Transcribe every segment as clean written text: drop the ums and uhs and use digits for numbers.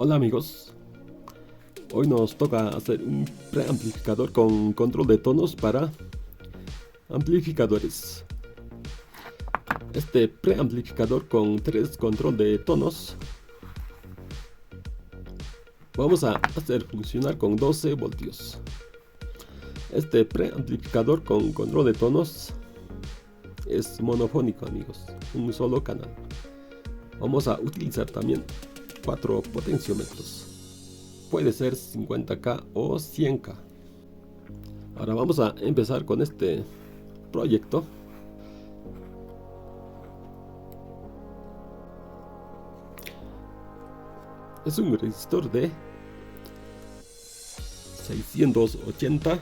Hola amigos, hoy nos toca hacer un preamplificador con control de tonos para amplificadores. Este preamplificador con 3 control de tonos vamos a hacer funcionar con 12 voltios. Este preamplificador con control de tonos es monofónico amigos, un solo canal. Vamos a utilizar también 4 potenciómetros. Puede ser 50K o 100K. Ahora vamos a empezar con este proyecto. Es un resistor de 680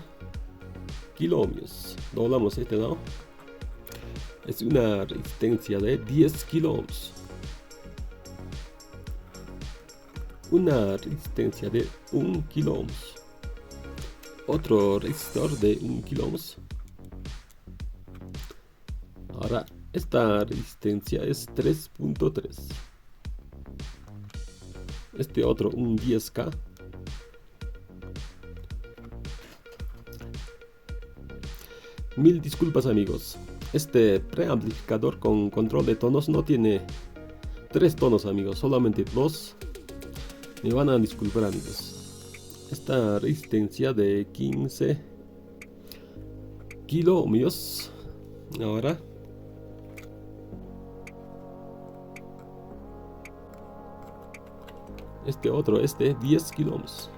kilo ohmios. Doblamos este lado. Es una resistencia de 10 kilo ohms. Una resistencia de 1 kilo ohms. Otro resistor de 1 kilo ohms. Ahora esta resistencia es 3.3. Este otro un 10K. Mil disculpas amigos. Este preamplificador con control de tonos no tiene 3 tonos amigos, solamente 2. Me van a disculpar amigos. Esta resistencia de 15 kilo ohmios. Ahora este otro es de 10 kilo ohms.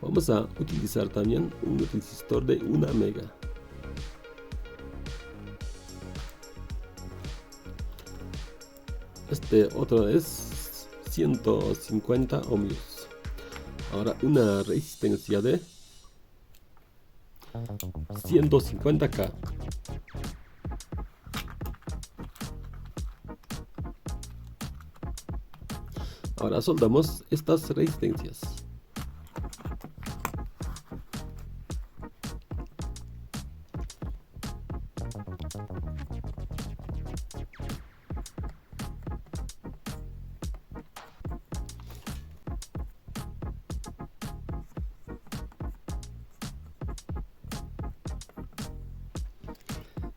Vamos a utilizar también un resistor de 1 mega. Este otro es 150 ohmios. Ahora una resistencia de 150K. Ahora soldamos estas resistencias.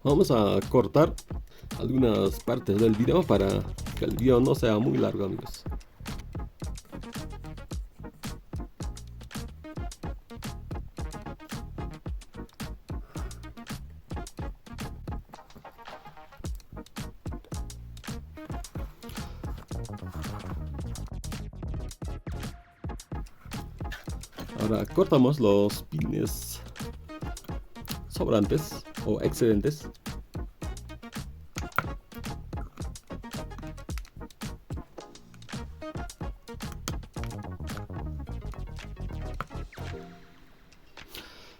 Vamos a cortar algunas partes del video para que el video no sea muy largo amigos. Ahora cortamos los pines sobrantes o excedentes.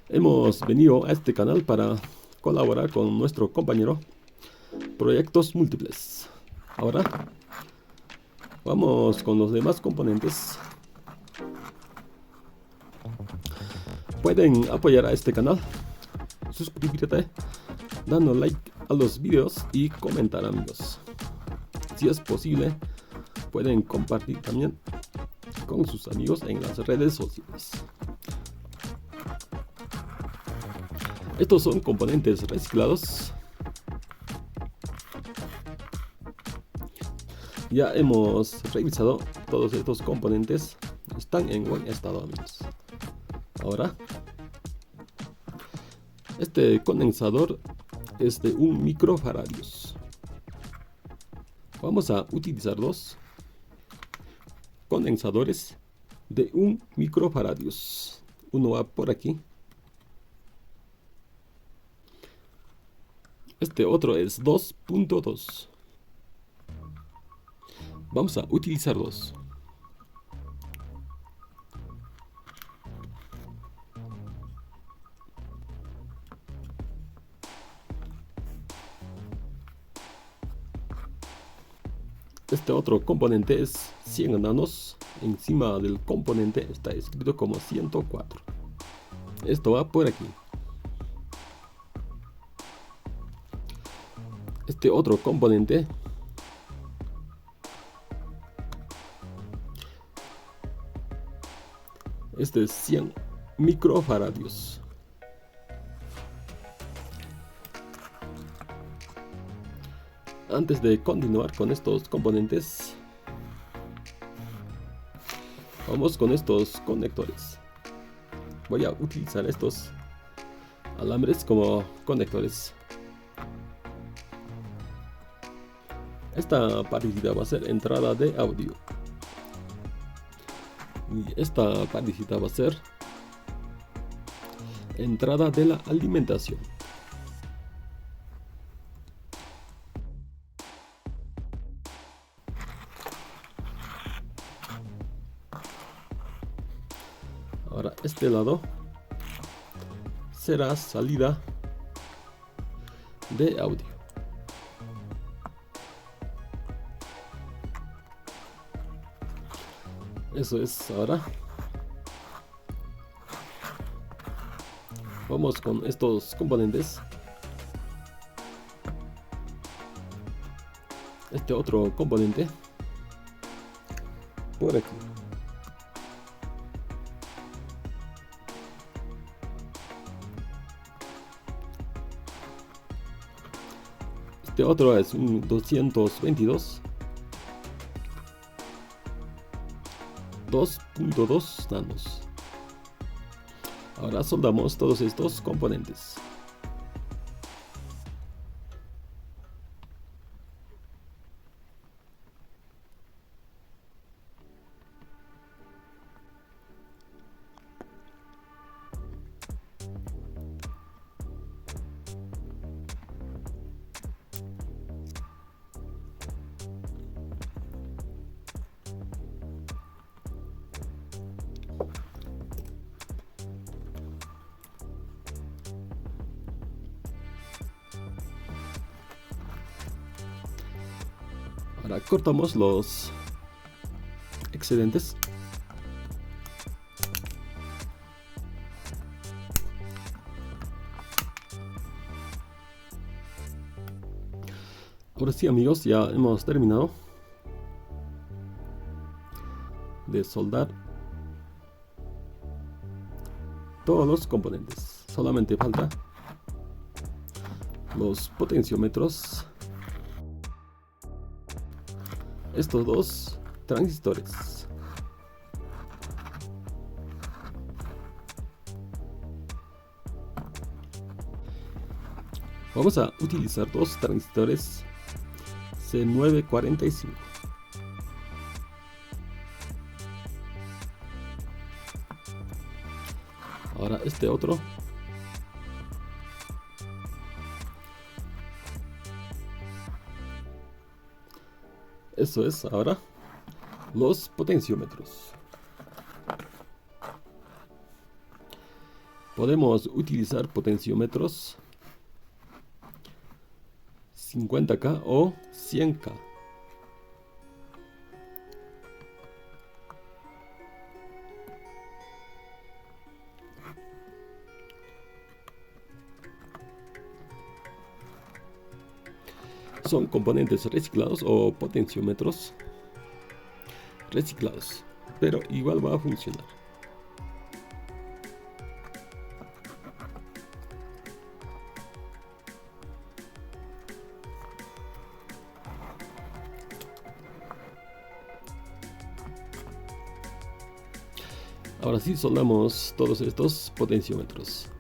Hemos venido a este canal para colaborar con nuestro compañero Proyectos Múltiples. Ahora vamos con los demás componentes. Pueden apoyar a este canal, suscribirte, dando like a los videos y comentar amigos. Si es posible, pueden compartir también con sus amigos en las redes sociales. Estos son componentes reciclados. Ya hemos revisado todos estos componentes. Están en buen estado amigos. Ahora, este condensador es de 1 microfaradios. Vamos a utilizar dos condensadores de 1 microfaradios. Uno va por aquí. Este otro es 2.2. Vamos a utilizar dos. Este otro componente es 100 nanos. Encima del componente está escrito como 104. Esto va por aquí. Este otro componente este es 100 microfaradios. Antes de continuar con estos componentes, vamos con estos conectores. Voy a utilizar estos alambres como conectores. Esta partecita va a ser entrada de audio y esta partecita va a ser entrada de la alimentación. Ahora este lado será salida de audio. Eso es. Ahora vamos con estos componentes. Este otro componente por aquí. Este otro es un 222 2.2 nanos. Ahora soldamos todos estos componentes. Ahora cortamos los excedentes. Ahora sí, amigos, ya hemos terminado de soldar todos los componentes. Solamente falta los potenciómetros, estos dos transistores. Vamos a utilizar dos transistores C945. Ahora este otro. Eso es. Ahora los potenciómetros. Podemos utilizar potenciómetros 50K o 100K. Son componentes reciclados o potenciómetros reciclados, pero igual va a funcionar. Ahora sí soldamos todos estos potenciómetros.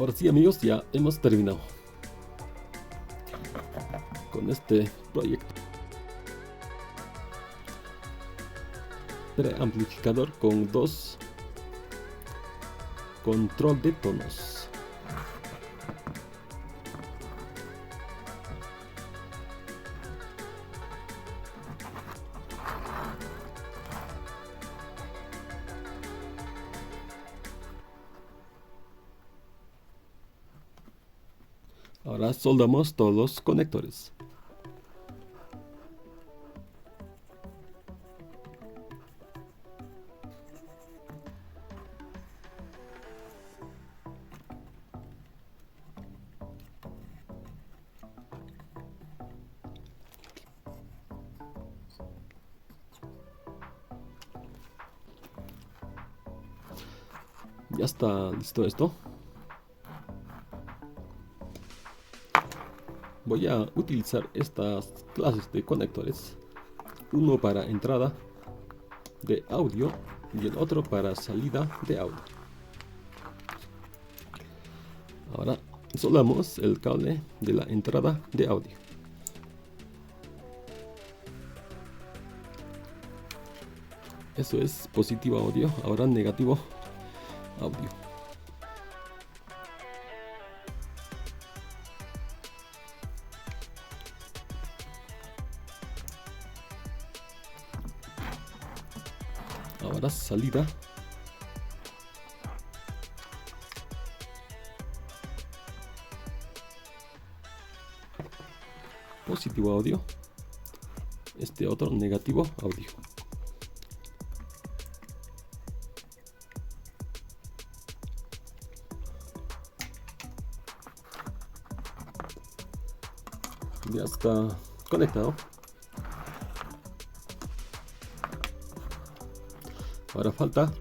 Ahora sí, amigos, ya hemos terminado con este proyecto. Preamplificador con 2 control de tonos. Ahora soldamos todos los conectores. Ya está listo esto. Voy a utilizar estas clases de conectores. Uno para entrada de audio y el otro para salida de audio. Ahora soldamos el cable de la entrada de audio. Eso es positivo audio, ahora negativo audio. Ahora salida. Positivo audio. Este otro negativo audio. Ya está conectado. Ahora falta.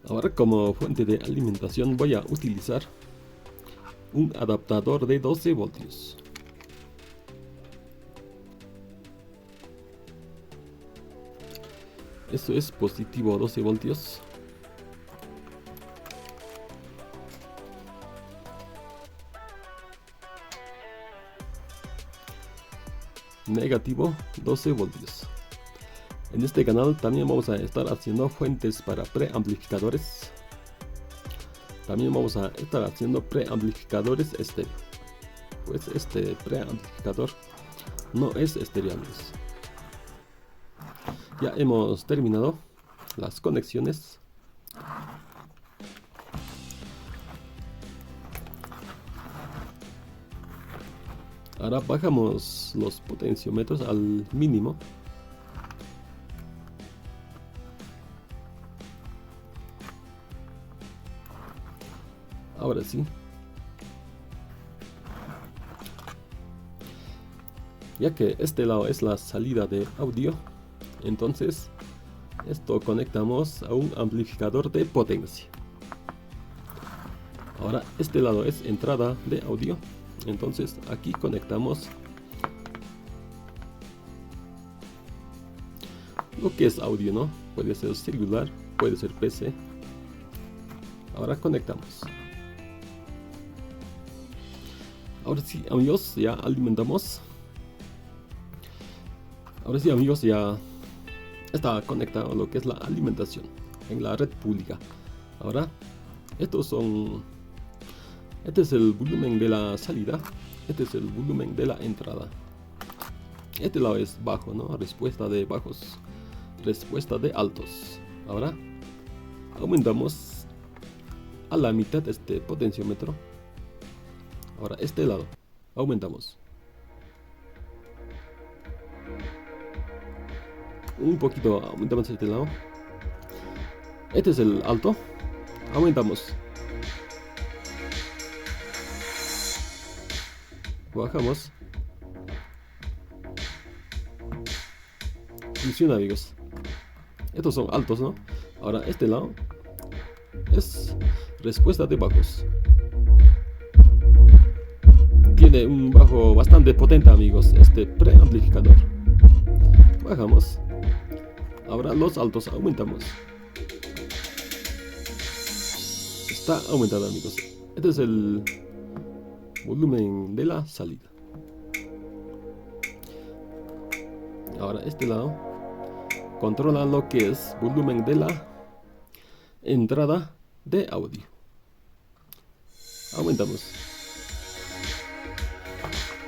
Ahora como fuente de alimentación voy a utilizar un adaptador de 12 voltios. Esto es positivo 12 voltios. Negativo 12 voltios. En este canal también vamos a estar haciendo fuentes para preamplificadores. También vamos a estar haciendo preamplificadores estéreo. Pues este preamplificador no es estéreo, amigos. Ya hemos terminado las conexiones. Ahora bajamos los potenciómetros al mínimo. Ahora sí. Ya que este lado es la salida de audio, entonces esto conectamos a un amplificador de potencia. Ahora este lado es entrada de audio, entonces aquí conectamos lo que es audio, ¿no? Puede ser celular, puede ser PC. Ahora conectamos. Ahora sí, amigos, ya alimentamos. Ahora sí, amigos, ya está conectado lo que es la alimentación en la red pública. Ahora, este es el volumen de la salida, este es el volumen de la entrada. Este lado es bajo, ¿no? Respuesta de bajos, respuesta de altos. Ahora, aumentamos a la mitad este potenciómetro. Ahora este lado, aumentamos. Un poquito, aumentamos este lado. Este es el alto. Aumentamos. Bajamos. Funciona, amigos. Estos son altos, ¿no? Ahora este lado es respuesta de bajos. Tiene un bajo bastante potente, amigos, este preamplificador. Bajamos. Ahora los altos aumentamos. está aumentado, amigos. Este es el volumen de la salida. Ahora este lado controla lo que es volumen de la entrada de audio. Aumentamos.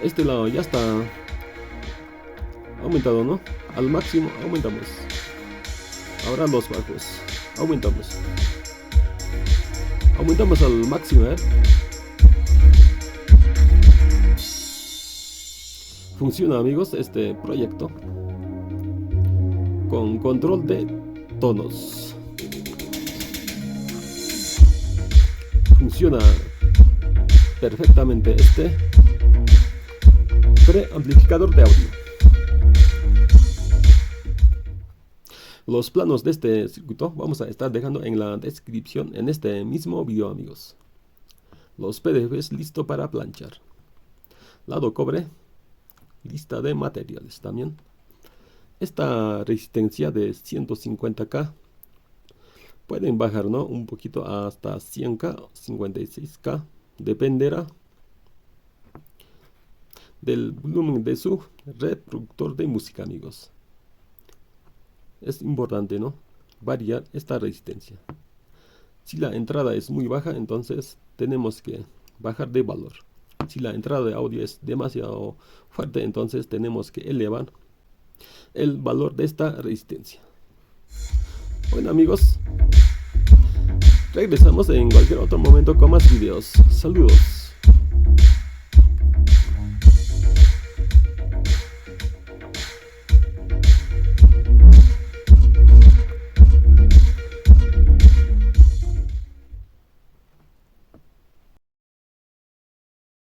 Este lado ya está aumentado, ¿no? Al máximo aumentamos. Ahora los bajos. Aumentamos. Aumentamos al máximo, ¿eh? Funciona, amigos, este proyecto con control de tonos. Funciona perfectamente este preamplificador de audio. Los planos de este circuito vamos a estar dejando en la descripción en este mismo video, amigos. Los PDFs listo para planchar. Lado cobre, lista de materiales también. Esta resistencia de 150K pueden bajar, ¿no? Un poquito hasta 100K, 56K, dependerá del volumen de su reproductor de música, amigos. Es importante, ¿no? Variar esta resistencia. Si la entrada es muy baja, entonces tenemos que bajar de valor. Si la entrada de audio es demasiado fuerte, entonces tenemos que elevar el valor de esta resistencia. Bueno, amigos, regresamos en cualquier otro momento con más videos. Saludos.